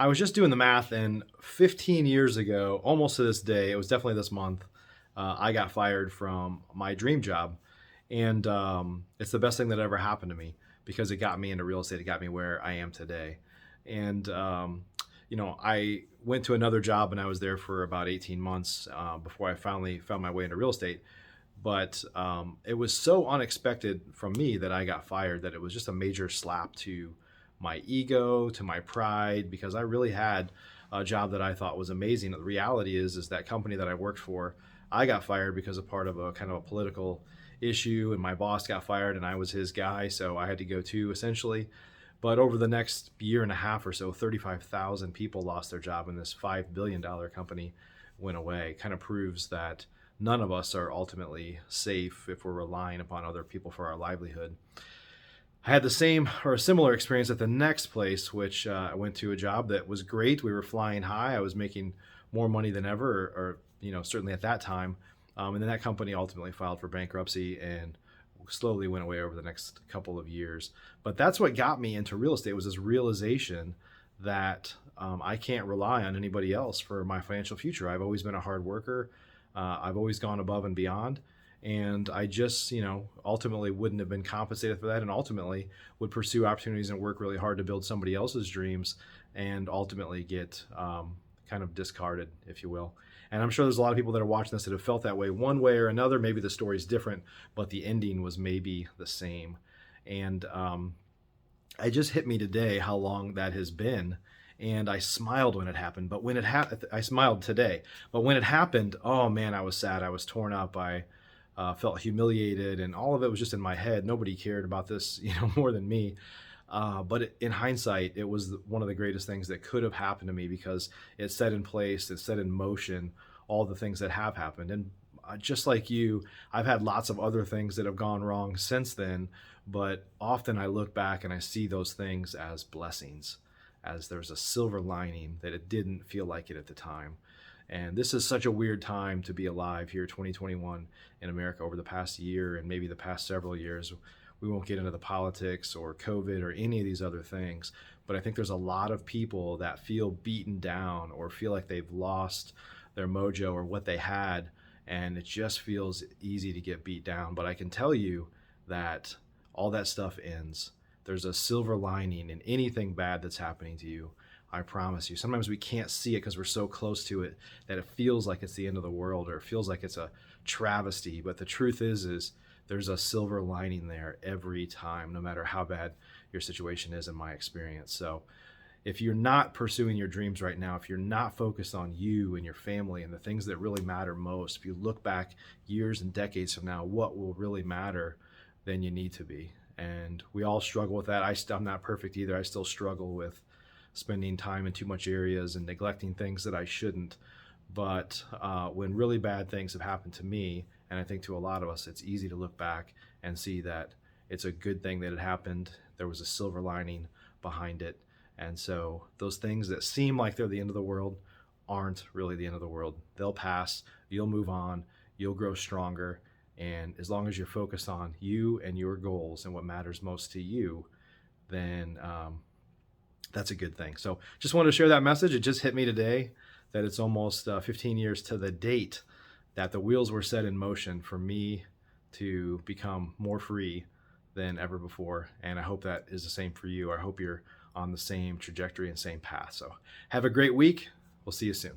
I was just doing the math, and 15 years ago, almost to this day, it was definitely this month, I got fired from my dream job. And it's the best thing that ever happened to me because it got me into real estate. It got me where I am today. And, I went to another job and I was there for about 18 months before I finally found my way into real estate. But it was so unexpected from me that I got fired that it was just a major slap to my ego, to my pride, because I really had a job that I thought was amazing. The reality is that company that I worked for, I got fired because of part of a kind of a political issue, and my boss got fired, and I was his guy, so I had to go too, essentially. But over the next year and a half or so, 35,000 people lost their job, and this $5 billion company went away. Kind of proves that none of us are ultimately safe if we're relying upon other people for our livelihood. I had the same or a similar experience at the next place, which I went to a job that was great. We were flying high. I was making more money than ever, or certainly at that time. And then that company ultimately filed for bankruptcy and slowly went away over the next couple of years. But that's what got me into real estate, was this realization that I can't rely on anybody else for my financial future. I've always been a hard worker. I've always gone above and beyond. And I just, ultimately wouldn't have been compensated for that, and ultimately would pursue opportunities and work really hard to build somebody else's dreams, and ultimately get kind of discarded, if you will. And I'm sure there's a lot of people that are watching this that have felt that way one way or another. Maybe the story's different, but the ending was maybe the same. And it just hit me today how long that has been. And I smiled when it happened, but when it happened, I smiled today. But when it happened, oh man, I was sad. I was torn up. I felt humiliated, and all of it was just in my head. Nobody cared about this, more than me. But in hindsight, it was one of the greatest things that could have happened to me, because it set in place, it set in motion all the things that have happened. And just like you, I've had lots of other things that have gone wrong since then. But often I look back and I see those things as blessings, as there's a silver lining that it didn't feel like it at the time. And this is such a weird time to be alive here, 2021 in America. Over the past year and maybe the past several years, we won't get into the politics or COVID or any of these other things, but I think there's a lot of people that feel beaten down or feel like they've lost their mojo or what they had, and it just feels easy to get beat down. But I can tell you that all that stuff ends. There's a silver lining in anything bad that's happening to you. I promise you. Sometimes we can't see it because we're so close to it that it feels like it's the end of the world, or it feels like it's a travesty. But the truth is there's a silver lining there every time, no matter how bad your situation is, in my experience. So if you're not pursuing your dreams right now, if you're not focused on you and your family and the things that really matter most, if you look back years and decades from now, what will really matter, then you need to be. And we all struggle with that. I'm not perfect either. I still struggle with spending time in too much areas and neglecting things that I shouldn't. But when really bad things have happened to me, and I think to a lot of us, it's easy to look back and see that it's a good thing that it happened. There was a silver lining behind it. And so those things that seem like they're the end of the world aren't really the end of the world. They'll pass, you'll move on, you'll grow stronger. And as long as you're focused on you and your goals and what matters most to you, then that's a good thing. So just wanted to share that message. It just hit me today that it's almost 15 years to the date that the wheels were set in motion for me to become more free than ever before. And I hope that is the same for you. I hope you're on the same trajectory and same path. So have a great week. We'll see you soon.